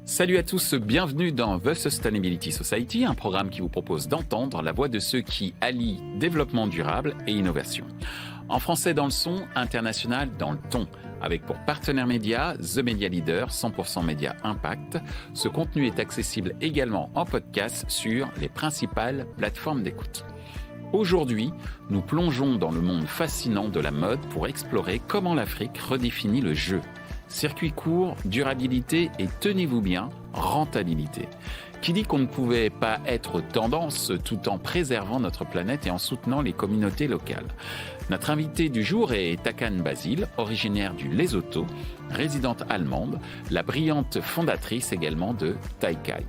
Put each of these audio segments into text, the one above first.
Salut à tous, bienvenue dans The Sustainability Society, un programme qui vous propose d'entendre la voix de ceux qui allient développement durable et innovation. En français dans le son, international dans le ton, avec pour partenaire média The Media Leader, 100% Média Impact. Ce contenu est accessible également en podcast sur les principales plateformes d'écoute. Aujourd'hui, nous plongeons dans le monde fascinant de la mode pour explorer comment l'Afrique redéfinit le jeu. Circuit court, durabilité et tenez-vous bien, rentabilité. Qui dit qu'on ne pouvait pas être tendance tout en préservant notre planète et en soutenant les communautés locales. Notre invitée du jour est Takane Basile, originaire du Lesotho, résidente allemande, la brillante fondatrice également de Taikai.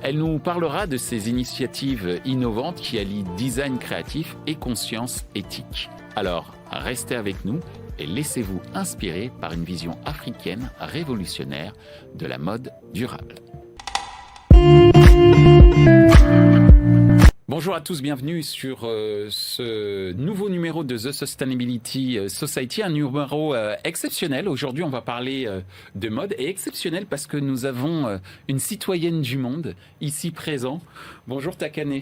Elle nous parlera de ces initiatives innovantes qui allient design créatif et conscience éthique. Alors, restez avec nous et laissez-vous inspirer par une vision africaine révolutionnaire de la mode durable. Bonjour à tous, bienvenue sur ce nouveau numéro de The Sustainability Society, un numéro exceptionnel. Aujourd'hui, on va parler de mode et exceptionnel parce que nous avons une citoyenne du monde ici présent. Bonjour Takane.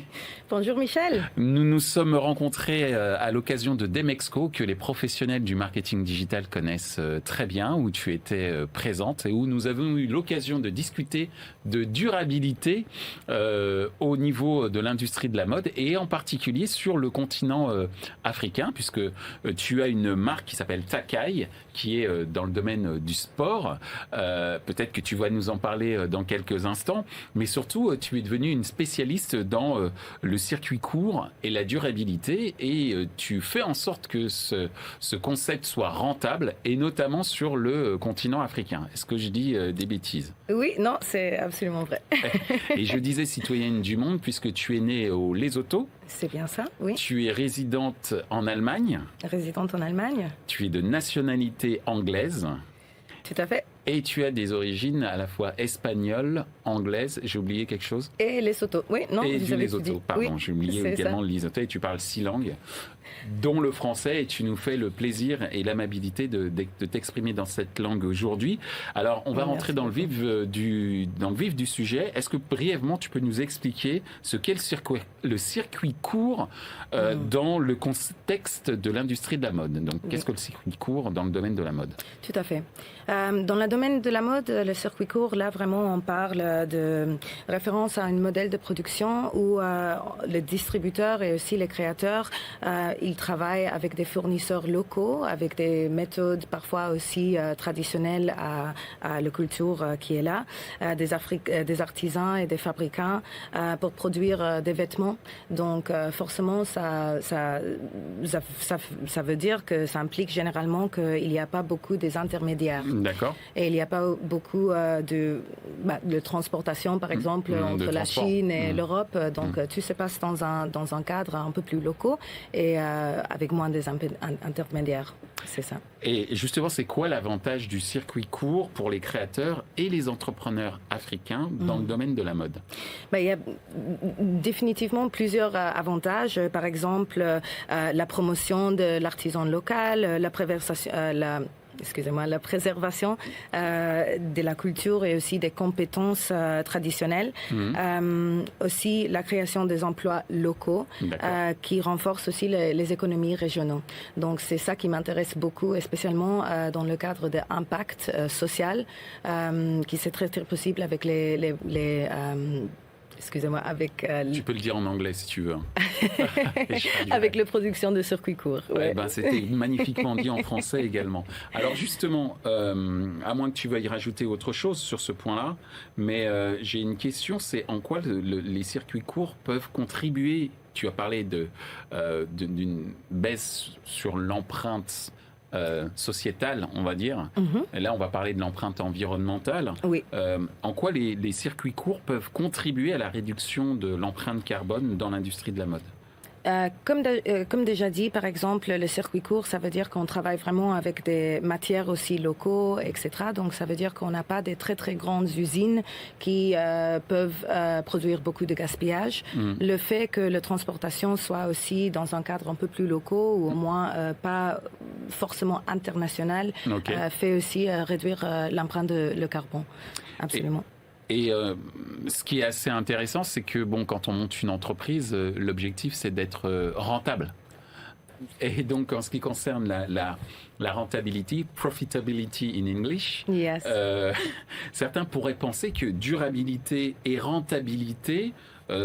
Bonjour Michel. Nous nous sommes rencontrés à l'occasion de Demexco que les professionnels du marketing digital connaissent très bien, où tu étais présente et où nous avons eu l'occasion de discuter de durabilité au niveau de l'industrie de la mode et en particulier sur le continent africain, puisque tu as une marque qui s'appelle Taikai, qui est dans le domaine du sport. Peut-être que tu vas nous en parler dans quelques instants, mais surtout tu es devenue une spécialiste dans le circuit court et la durabilité, et tu fais en sorte que ce concept soit rentable, et notamment sur le continent africain. Est-ce que je dis des bêtises ? Oui, non, c'est absolument vrai. Et je disais citoyenne du monde puisque tu es née au Lesotho. C'est bien ça, oui. Tu es résidente en Allemagne. Résidente en Allemagne. Tu es de nationalité anglaise. Tout à fait. Et tu as des origines à la fois espagnoles, anglaises, j'ai oublié quelque chose ? Et Lesotho, oui, non. Et du Lesotho, pardon, oui, j'ai oublié également le Lesotho, et tu parles 6 langues, dont le français, et tu nous fais le plaisir et l'amabilité de t'exprimer dans cette langue aujourd'hui. Alors, on va rentrer dans le vif du sujet. Est-ce que brièvement, tu peux nous expliquer ce qu'est le circuit court dans le contexte de l'industrie de la mode ? Donc, qu'est-ce que le circuit court dans le domaine de la mode ? Tout à fait. Dans le domaine de la mode, le circuit court, là, vraiment, on parle de référence à un modèle de production où les distributeurs et aussi les créateurs, ils travaillent avec des fournisseurs locaux, avec des méthodes parfois aussi traditionnelles à la culture qui est là, des artisans et des fabricants pour produire des vêtements. Donc, forcément, ça veut dire que ça implique généralement qu'il n'y a pas beaucoup des intermédiaires. D'accord. Et il n'y a pas beaucoup de transportation, par exemple, entre la Chine et l'Europe. Donc, tout se passe dans un cadre un peu plus local et avec moins des intermédiaires. C'est ça. Et justement, c'est quoi l'avantage du circuit court pour les créateurs et les entrepreneurs africains dans le domaine de la mode ? Il y a définitivement plusieurs avantages. Par exemple, la promotion de l'artisan local, la préservation de la culture et aussi des compétences traditionnelles. Aussi la création des emplois locaux qui renforcent aussi les économies régionaux. Donc c'est ça qui m'intéresse beaucoup, et spécialement dans le cadre de l'impact social qui c'est très, très possible avec avec... Tu peux le dire en anglais si tu veux. Avec la production de circuits courts. Ouais. C'était magnifiquement dit en français également. Alors justement, à moins que tu veuilles rajouter autre chose sur ce point-là, mais j'ai une question, c'est en quoi les circuits courts peuvent contribuer. Tu as parlé d'une baisse sur l'empreinte sociétale, on va dire. Et là, on va parler de l'empreinte environnementale. Oui. En quoi les circuits courts peuvent contribuer à la réduction de l'empreinte carbone dans l'industrie de la mode ? Comme déjà dit, par exemple, le circuit court, ça veut dire qu'on travaille vraiment avec des matières aussi locaux, etc. Donc, ça veut dire qu'on n'a pas des très, très grandes usines qui peuvent produire beaucoup de gaspillage. Le fait que la transportation soit aussi dans un cadre un peu plus locaux ou au moins pas forcément international fait aussi réduire l'empreinte de le carbone. Absolument. Et ce qui est assez intéressant, c'est que quand on monte une entreprise, l'objectif c'est d'être rentable. Et donc en ce qui concerne la rentabilité, profitability in English, yes. Certains pourraient penser que durabilité et rentabilité,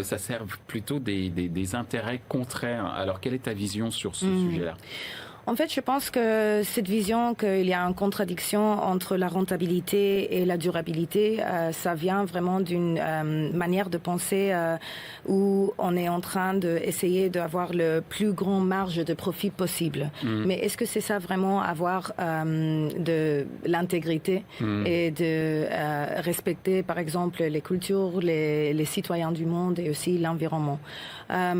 ça serve plutôt des intérêts contraires. Alors quelle est ta vision sur ce sujet-là ? En fait, je pense que cette vision qu'il y a une contradiction entre la rentabilité et la durabilité, ça vient vraiment d'une manière de penser où on est en train d'essayer d'avoir le plus grand marge de profit possible. Mais est-ce que c'est ça vraiment avoir de l'intégrité et de respecter, par exemple, les cultures, les citoyens du monde et aussi l'environnement?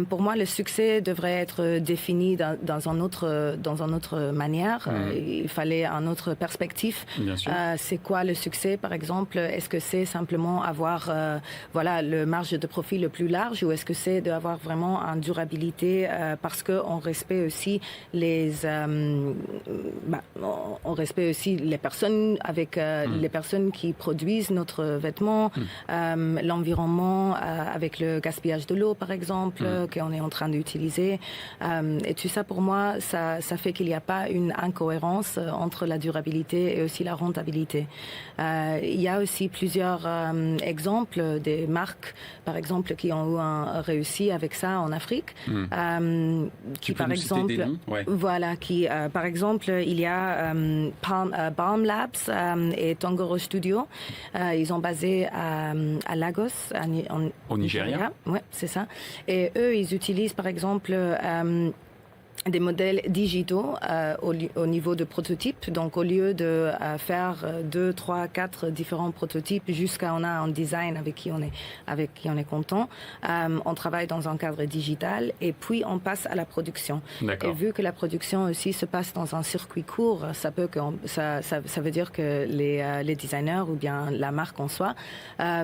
Pour moi, le succès devrait être défini dans un autre manière. Il fallait une autre perspective. C'est quoi le succès, par exemple? Est-ce que c'est simplement avoir le marge de profit le plus large ou est-ce que c'est d'avoir vraiment une durabilité parce qu'on respecte aussi on respecte aussi les personnes avec les personnes qui produisent notre vêtement, l'environnement avec le gaspillage de l'eau, par exemple, qu'on est en train d'utiliser. Et tout ça, pour moi, ça fait qu'il n'y a pas une incohérence entre la durabilité et aussi la rentabilité. Il y a aussi plusieurs exemples des marques, par exemple, qui ont réussi avec ça en Afrique. Tu peux nous citer des noms ? Par exemple, il y a Palm Labs et Tongoro Studio. Ils sont basés à Lagos, au Nigeria. Oui, c'est ça. Et eux, ils utilisent, par exemple, des modèles digitaux au niveau de prototypes. Donc, au lieu de faire 2, 3, 4 différents prototypes jusqu'à on a un design avec qui on est content, on travaille dans un cadre digital et puis on passe à la production. Et vu que la production aussi se passe dans un circuit court, ça veut dire que les designers ou bien la marque en soi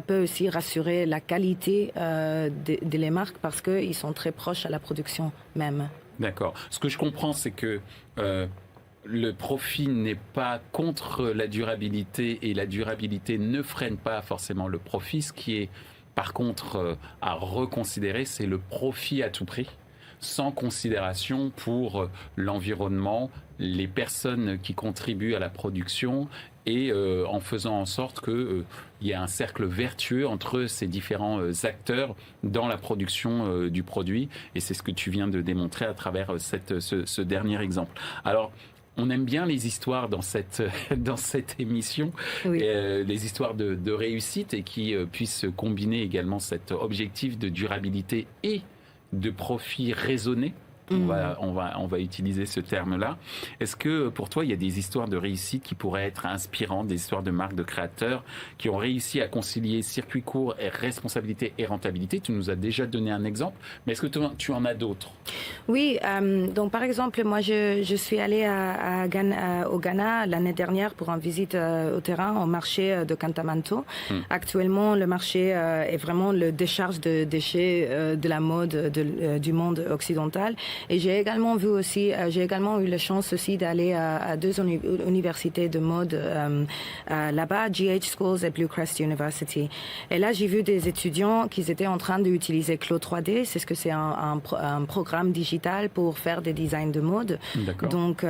peut aussi rassurer la qualité de les marques parce qu'ils sont très proches à la production même. D'accord. Ce que je comprends, c'est que le profit n'est pas contre la durabilité et la durabilité ne freine pas forcément le profit. Ce qui est, par contre, à reconsidérer, c'est le profit à tout prix, sans considération pour l'environnement, les personnes qui contribuent à la production et en faisant en sorte qu'il y ait un cercle vertueux entre ces différents acteurs dans la production du produit. Et c'est ce que tu viens de démontrer à travers ce dernier exemple. Alors, on aime bien les histoires dans cette émission, les histoires de réussite et qui puissent combiner également cet objectif de durabilité et de profit raisonné. On va utiliser ce terme-là. Est-ce que pour toi, il y a des histoires de réussite qui pourraient être inspirantes, des histoires de marques, de créateurs qui ont réussi à concilier circuit court et responsabilité et rentabilité? Tu nous as déjà donné un exemple, mais est-ce que tu en as d'autres? Oui, donc par exemple, moi je suis allée au Ghana l'année dernière pour une visite au terrain, au marché de Kantamanto. Actuellement, le marché est vraiment le décharge de déchets de la mode du monde occidental. Et j'ai également eu la chance aussi d'aller à 2 universités de mode là-bas, GH Schools et Blue Crest University. Et là, j'ai vu des étudiants qui étaient en train d'utiliser Clo 3D. C'est ce que c'est un programme digital pour faire des designs de mode. Donc,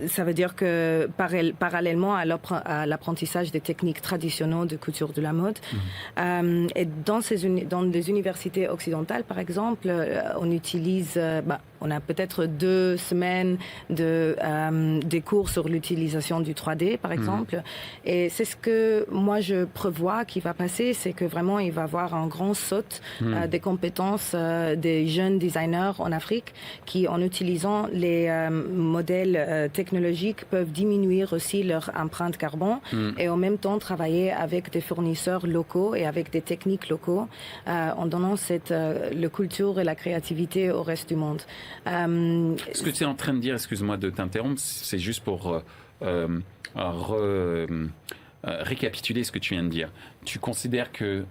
ça veut dire que parallèlement à l'apprentissage des techniques traditionnelles de couture de la mode, et dans des universités occidentales, par exemple, on utilise, on a peut-être 2 semaines des cours sur l'utilisation du 3D, par exemple. Et c'est ce que moi je prévois qui va passer, c'est que vraiment il va y avoir un grand saut des compétences des jeunes designers en Afrique qui, en utilisant les modèles techniques technologiques peuvent diminuer aussi leur empreinte carbone et en même temps travailler avec des fournisseurs locaux et avec des techniques locaux en donnant la culture et la créativité au reste du monde. Ce que tu es en train de dire, excuse-moi de t'interrompre, c'est juste pour récapituler ce que tu viens de dire. Tu considères que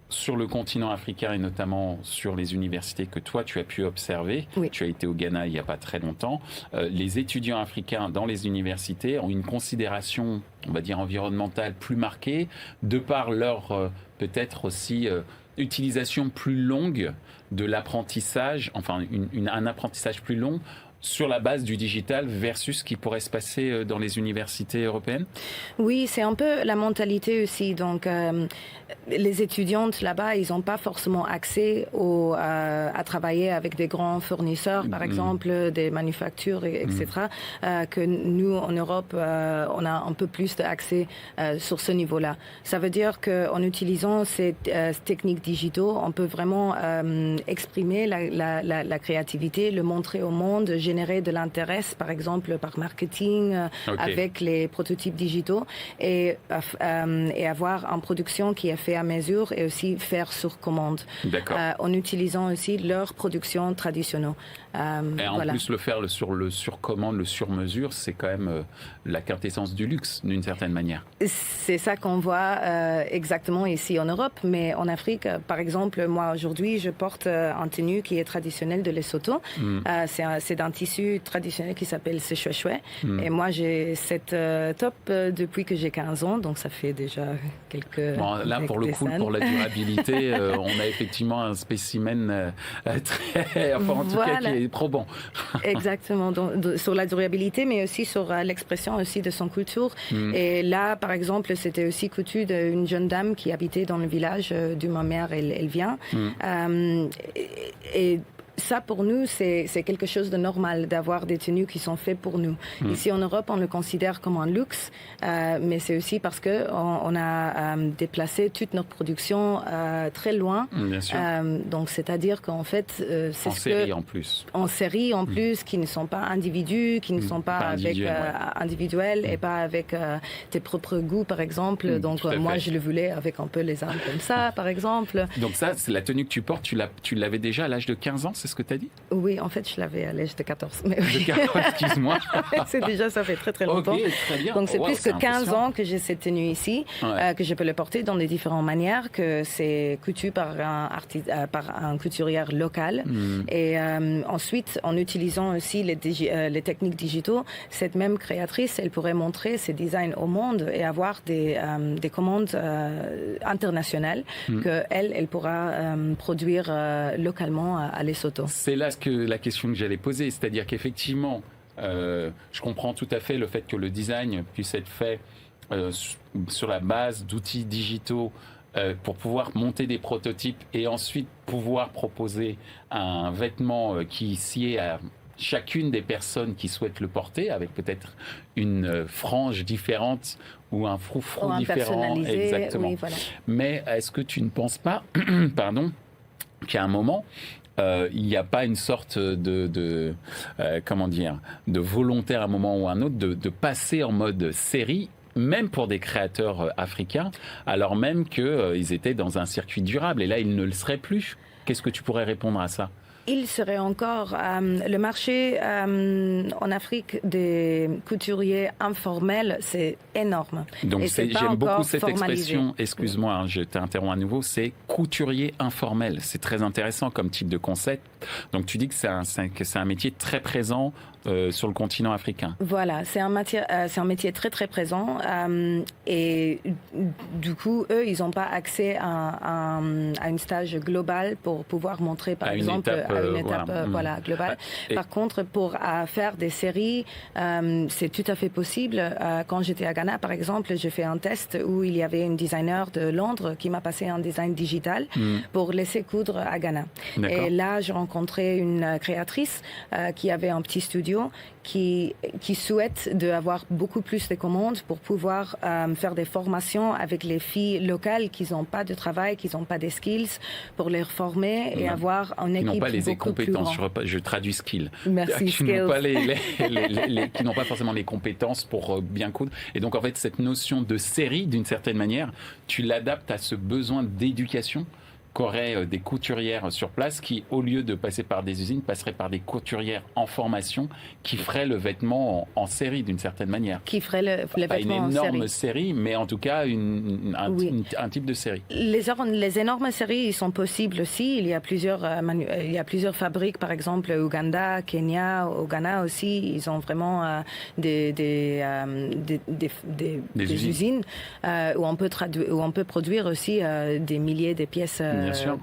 sur le continent africain et notamment sur les universités que toi tu as pu observer, oui. Tu as été au Ghana il n'y a pas très longtemps, les étudiants africains dans les universités ont une considération, on va dire, environnementale plus marquée, de par leur peut-être aussi utilisation plus longue de l'apprentissage, enfin un apprentissage plus long sur la base du digital versus ce qui pourrait se passer dans les universités européennes? Oui, c'est un peu la mentalité aussi. Donc, les étudiantes là-bas, ils n'ont pas forcément accès à travailler avec des grands fournisseurs, par exemple, des manufactures, etc. Que nous, en Europe, on a un peu plus d'accès sur ce niveau-là. Ça veut dire qu'en utilisant ces techniques digitaux, on peut vraiment exprimer la créativité, le montrer au monde, générer de l'intérêt, par exemple, par marketing, avec les prototypes digitaux et avoir une production qui est faite à mesure et aussi faire sur commande. En utilisant aussi leur production traditionnelle. Et en plus, le faire sur commande, le sur mesure, c'est quand même la quintessence du luxe, d'une certaine manière. C'est ça qu'on voit exactement ici en Europe, mais en Afrique, par exemple, moi aujourd'hui, je porte un tenue qui est traditionnel de Lesotho. C'est d'un tissu traditionnel qui s'appelle Sechouechoué. Et moi, j'ai cette top depuis que j'ai 15 ans, donc ça fait déjà quelques là, pour le coup, pour la durabilité, on a effectivement un spécimen très... Enfin, en tout cas, qui est probant. Exactement. Donc, sur la durabilité, mais aussi sur l'expression aussi de son culture. Et là, par exemple, c'était aussi coutu d'une jeune dame qui habitait dans le village d'où ma mère, elle vient. Et ça, pour nous, c'est quelque chose de normal d'avoir des tenues qui sont faites pour nous. Ici, en Europe, on le considère comme un luxe, mais c'est aussi parce qu'on a déplacé toute notre production très loin. Bien sûr. Donc, c'est-à-dire qu'en fait, c'est en série en plus, qui ne sont pas individus, qui ne sont pas individuels et pas avec tes propres goûts, par exemple. Donc, moi, je le voulais avec un peu les armes comme ça, par exemple. Donc ça, c'est la tenue que tu portes, tu l'avais déjà à l'âge de 15 ans, c'est ce que tu as dit? Oui, en fait, je l'avais à l'âge de 14. Mais oui. Excuse-moi. C'est déjà, ça fait très très longtemps. Okay, très bien. Donc c'est plus que 15 ans que j'ai cette tenue ici, que je peux le porter dans des différentes manières, que c'est coutu par un couturier local. Et ensuite, en utilisant aussi les techniques digitaux, cette même créatrice, elle pourrait montrer ses designs au monde et avoir des commandes internationales qu'elle pourra produire localement à Lesotho. C'est là la question que j'allais poser, c'est-à-dire qu'effectivement, je comprends tout à fait le fait que le design puisse être fait sur la base d'outils digitaux pour pouvoir monter des prototypes et ensuite pouvoir proposer un vêtement qui sied à chacune des personnes qui souhaitent le porter, avec peut-être une frange différente ou un froufrou différent. Exactement. Oui, voilà. Mais est-ce que tu ne penses pas, qu'à un moment, il n'y a pas une sorte de volontaire à un moment ou à un autre de passer en mode série, même pour des créateurs africains, alors même qu'ils étaient dans un circuit durable, et là ils ne le seraient plus. Qu'est-ce que tu pourrais répondre à ça? Il serait encore le marché en Afrique des couturiers informels, c'est énorme. Donc j'aime beaucoup cette expression, excuse-moi, je t'interromps à nouveau, c'est couturier informel. C'est très intéressant comme type de concept. Donc tu dis que c'est un métier très présent sur le continent africain. Voilà, c'est un métier très très présent et du coup, eux, ils n'ont pas accès à un stage global pour pouvoir montrer, par exemple, à une étape globale. Par contre, pour faire des séries, c'est tout à fait possible. Quand j'étais à Ghana, par exemple, j'ai fait un test où il y avait une designer de Londres qui m'a passé un design digital pour laisser coudre à Ghana. Et là, je rencontre rencontré une créatrice qui avait un petit studio qui souhaite d'avoir beaucoup plus de commandes pour pouvoir faire des formations avec les filles locales qui n'ont pas de travail, qui n'ont pas des skills, pour les former et avoir une équipe qui n'ont pas les beaucoup compétences. plus Je traduis skill. Merci, qui n'ont pas qui n'ont pas forcément les compétences pour bien coudre. Et donc en fait cette notion de série, d'une certaine manière, tu l'adaptes à ce besoin d'éducation qu'auraient des couturières sur place qui, au lieu de passer par des usines, passeraient par des couturières en formation qui feraient le vêtement en série d'une certaine manière. Qui ferait le vêtement en série. Pas une énorme série, mais en tout cas un type de série. Les énormes séries, ils sont possibles aussi. Il y a plusieurs fabriques, par exemple, au Ouganda, Kenya, au Ghana aussi. Ils ont vraiment des usines où on peut produire aussi des milliers de pièces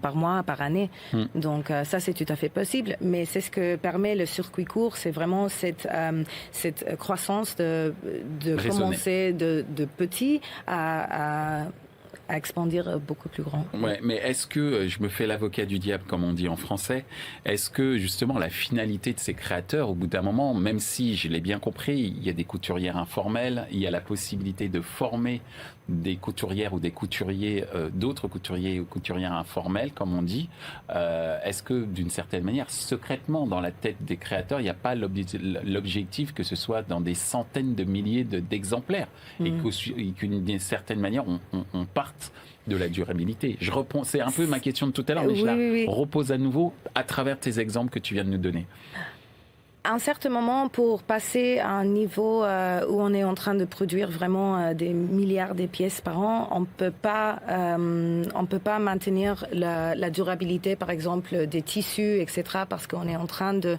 par mois, par année. Donc ça, c'est tout à fait possible. Mais c'est ce que permet le circuit court, c'est vraiment cette croissance de commencer de petit à expandir beaucoup plus grand. Ouais, mais est-ce que, je me fais l'avocat du diable comme on dit en français, est-ce que justement la finalité de ces créateurs, au bout d'un moment, même si je l'ai bien compris, il y a des couturières informelles, il y a la possibilité de former des couturières ou des couturiers, d'autres couturiers ou couturières informelles, comme on dit, est-ce que d'une certaine manière, secrètement dans la tête des créateurs, il n'y a pas l'objectif que ce soit dans des centaines de milliers d'exemplaires et d'une certaine manière, on parte de la durabilité. C'est un peu ma question de tout à l'heure, mais je la repose à nouveau à travers tes exemples que tu viens de nous donner. À un certain moment, pour passer à un niveau où on est en train de produire vraiment des milliards de pièces par an, on peut pas maintenir la durabilité, par exemple, des tissus, etc., parce qu'on est en train de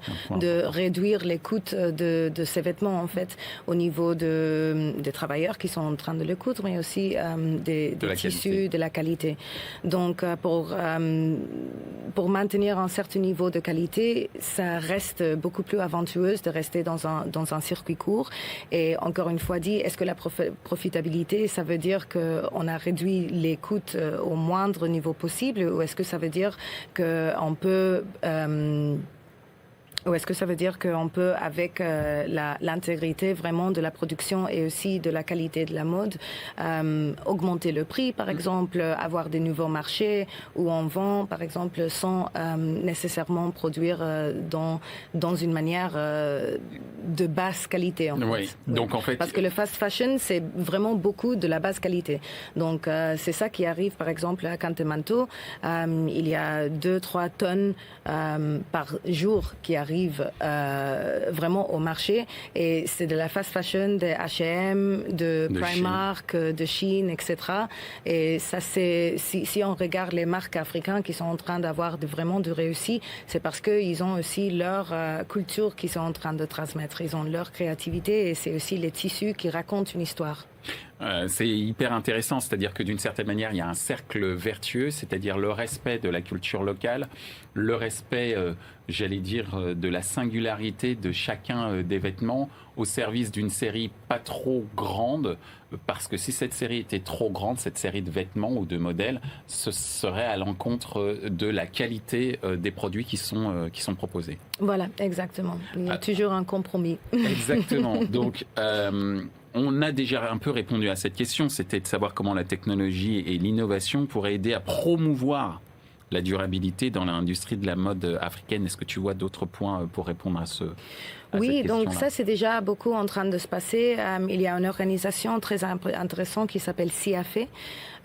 réduire les coûts de ces vêtements, en fait, au niveau des travailleurs qui sont en train de les coudre, mais aussi des tissus, de la qualité. Donc, pour maintenir un certain niveau de qualité, ça reste beaucoup plus aventureuse de rester dans un circuit court. Et encore une fois dit, est-ce que la profitabilité, ça veut dire qu'on a réduit les coûts au moindre niveau possible, ou est-ce que ça veut dire qu'on peut ou est-ce que ça veut dire qu'on peut, avec l'intégrité vraiment de la production et aussi de la qualité de la mode, augmenter le prix, par exemple, avoir des nouveaux marchés où on vend, par exemple, sans nécessairement produire dans une manière de basse qualité, en fait. Oui. Donc, en fait, parce que le fast fashion, c'est vraiment beaucoup de la basse qualité. Donc, c'est ça qui arrive, par exemple, à Kantemanto. Il y a 2-3 tonnes par jour qui arrivent vraiment au marché, et c'est de la fast fashion, de H&M, de Primark, de Shein, etc. Et ça, c'est si on regarde les marques africaines qui sont en train d'avoir vraiment de réussite, c'est parce qu'ils ont aussi leur culture qu'ils sont en train de transmettre. Ils ont leur créativité, et c'est aussi les tissus qui racontent une histoire. C'est hyper intéressant, c'est-à-dire que d'une certaine manière, il y a un cercle vertueux, c'est-à-dire le respect de la culture locale, le respect, j'allais dire, de la singularité de chacun des vêtements au service d'une série pas trop grande, parce que si cette série était trop grande, cette série de vêtements ou de modèles, ce serait à l'encontre de la qualité des produits qui sont proposés. Voilà, exactement. Il y a toujours un compromis. Exactement. Donc, on a déjà un peu répondu à cette question, c'était de savoir comment la technologie et l'innovation pourraient aider à promouvoir la durabilité dans l'industrie de la mode africaine. Est-ce que tu vois d'autres points pour répondre à cette oui, question-là? Donc ça, c'est déjà beaucoup en train de se passer. Il y a une organisation très intéressante qui s'appelle CIAFE.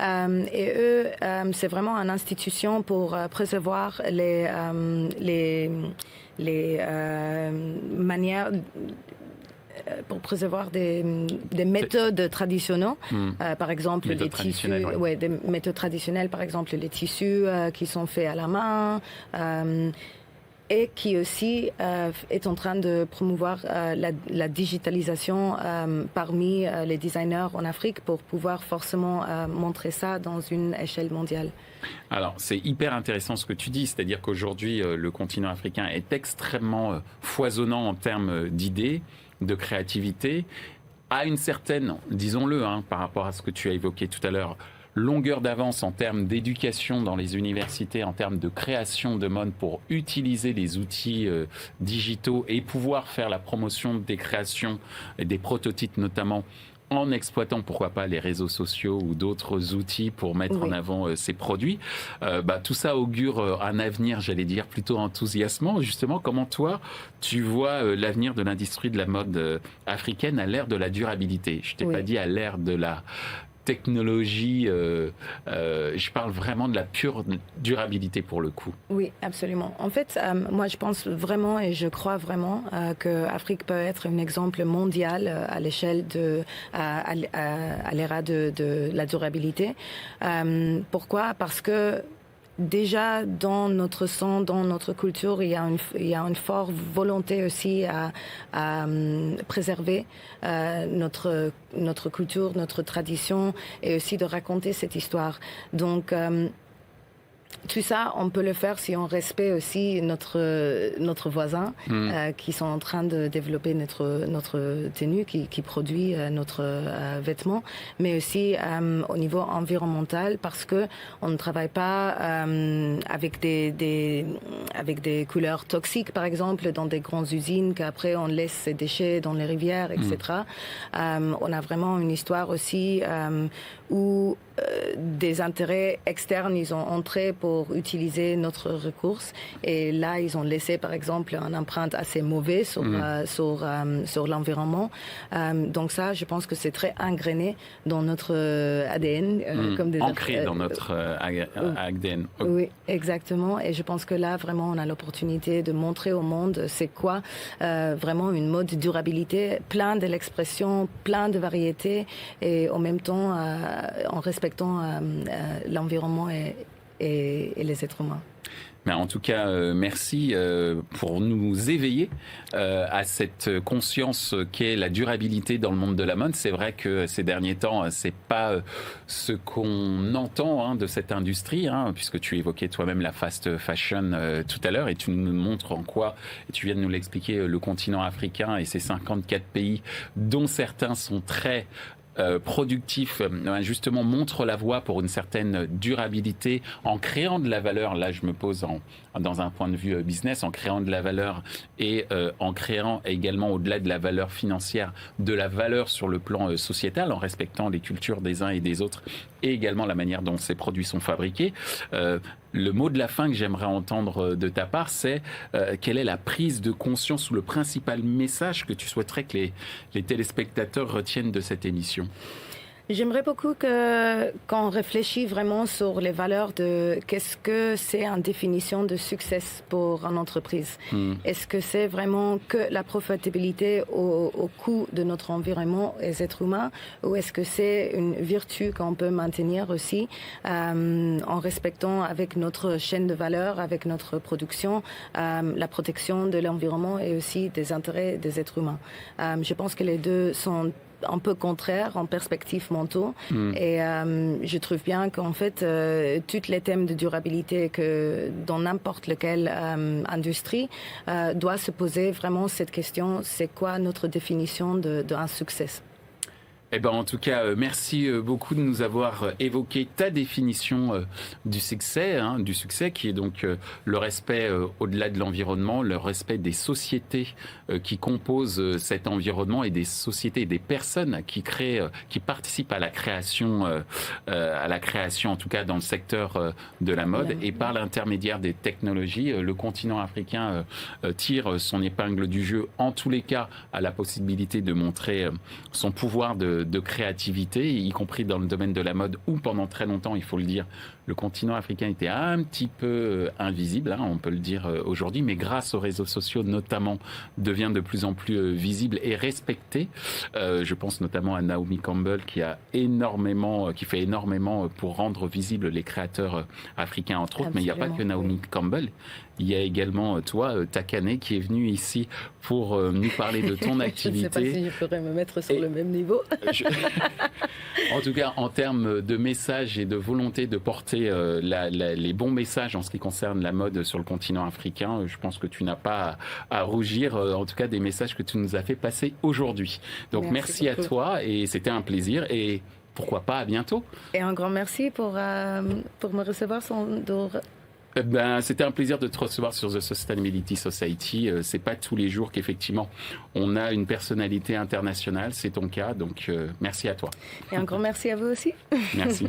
Et eux, c'est vraiment une institution pour préserver les manières... pour préserver des méthodes traditionnelles, par exemple les tissus, des méthodes traditionnelles, par exemple les tissus qui sont faits à la main, et qui aussi est en train de promouvoir la digitalisation parmi les designers en Afrique pour pouvoir forcément montrer ça dans une échelle mondiale. Alors, c'est hyper intéressant ce que tu dis, c'est-à-dire qu'aujourd'hui, le continent africain est extrêmement foisonnant en termes d'idées, de créativité, à une certaine, disons-le, par rapport à ce que tu as évoqué tout à l'heure, longueur d'avance en termes d'éducation dans les universités, en termes de création de mode pour utiliser les outils digitaux et pouvoir faire la promotion des créations et des prototypes notamment en exploitant, pourquoi pas, les réseaux sociaux ou d'autres outils pour mettre en avant ces produits. Tout ça augure un avenir, j'allais dire, plutôt enthousiasmant. Justement, comment toi, tu vois l'avenir de l'industrie de la mode africaine à l'ère de la durabilité? Je t'ai pas dit à l'ère de la technologie, je parle vraiment de la pure durabilité pour le coup. Oui, absolument. En fait, moi je pense vraiment et je crois vraiment que l'Afrique peut être un exemple mondial à l'échelle à l'ère de la durabilité. Pourquoi? Parce que déjà, dans notre sang, dans notre culture, il y a une forte volonté aussi à préserver notre culture, notre tradition et aussi de raconter cette histoire. Donc, tout ça, on peut le faire si on respecte aussi notre voisin qui sont en train de développer notre tenue, qui produit notre vêtement, mais aussi au niveau environnemental parce que on ne travaille pas avec des couleurs toxiques, par exemple, dans des grandes usines qu'après on laisse ces déchets dans les rivières, etc. On a vraiment une histoire aussi où des intérêts externes, ils ont entré pour utiliser notre ressource et là, ils ont laissé, par exemple, une empreinte assez mauvaise sur l'environnement. Donc ça, je pense que c'est très ingréné dans notre ADN. Comme ancré dans notre ADN. Oui, exactement. Et je pense que là, vraiment, on a l'opportunité de montrer au monde c'est quoi vraiment une mode durabilité, plein de l'expression, plein de variétés et en même temps en respectant l'environnement et les êtres humains. Mais en tout cas, merci pour nous éveiller à cette conscience qu'est la durabilité dans le monde de la mode. C'est vrai que ces derniers temps, c'est pas ce qu'on entend de cette industrie, puisque tu évoquais toi-même la fast fashion tout à l'heure et tu nous montres en quoi, et tu viens de nous l'expliquer, le continent africain et ses 54 pays, dont certains sont très productif, justement montre la voie pour une certaine durabilité en créant de la valeur. Là, je me pose dans un point de vue business, en créant de la valeur et en créant également, au-delà de la valeur financière, de la valeur sur le plan sociétal, en respectant les cultures des uns et des autres et également la manière dont ces produits sont fabriqués. Le mot de la fin que j'aimerais entendre de ta part, c'est quelle est la prise de conscience ou le principal message que tu souhaiterais que les téléspectateurs retiennent de cette émission? J'aimerais beaucoup qu'on réfléchisse vraiment sur les valeurs de qu'est-ce que c'est en définition de succès pour une entreprise. Est-ce que c'est vraiment que la profitabilité au coût de notre environnement et des êtres humains, ou est-ce que c'est une vertu qu'on peut maintenir aussi en respectant avec notre chaîne de valeur, avec notre production, la protection de l'environnement et aussi des intérêts des êtres humains. Je pense que les deux sont un peu contraire en perspective mentaux et je trouve bien qu'en fait tous les thèmes de durabilité que dans n'importe laquelle industrie doit se poser vraiment cette question, c'est quoi notre définition d'un succès? Eh ben, en tout cas, merci beaucoup de nous avoir évoqué ta définition du succès qui est donc le respect au-delà de l'environnement, le respect des sociétés qui composent cet environnement et des sociétés et des personnes qui créent, qui participent à la création en tout cas dans le secteur de la mode. Et par l'intermédiaire des technologies, le continent africain tire son épingle du jeu, en tous les cas, à la possibilité de montrer son pouvoir de créativité, y compris dans le domaine de la mode, où pendant très longtemps, il faut le dire, le continent africain était un petit peu invisible, on peut le dire aujourd'hui, mais grâce aux réseaux sociaux notamment, devient de plus en plus visible et respecté. Je pense notamment à Naomi Campbell qui fait énormément pour rendre visibles les créateurs africains entre autres. Absolument, mais il n'y a pas que Naomi Campbell. Il y a également toi, Takane, qui est venue ici pour nous parler de ton activité. Je ne sais pas si je pourrais me mettre sur le même niveau. En tout cas, en termes de messages et de volonté de porter les bons messages en ce qui concerne la mode sur le continent africain, je pense que tu n'as pas à rougir, en tout cas des messages que tu nous as fait passer aujourd'hui. Donc merci à toi et c'était un plaisir. Et pourquoi pas à bientôt. Et un grand merci pour me recevoir C'était un plaisir de te recevoir sur The Sustainability Society. C'est pas tous les jours qu'effectivement on a une personnalité internationale, c'est ton cas, donc merci à toi. Et un grand merci à vous aussi. Merci.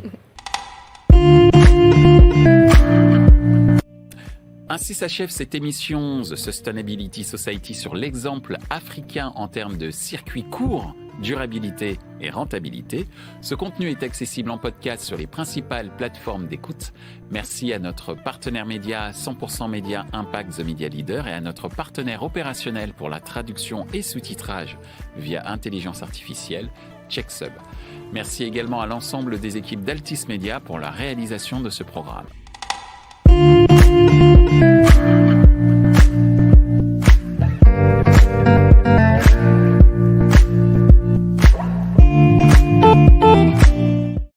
Ainsi s'achève cette émission The Sustainability Society sur l'exemple africain en termes de circuits courts, durabilité et rentabilité. Ce contenu est accessible en podcast sur les principales plateformes d'écoute. Merci à notre partenaire média 100% Média Impact The Media Leader et à notre partenaire opérationnel pour la traduction et sous-titrage via intelligence artificielle, CheckSub. Merci également à l'ensemble des équipes d'Altis Media pour la réalisation de ce programme.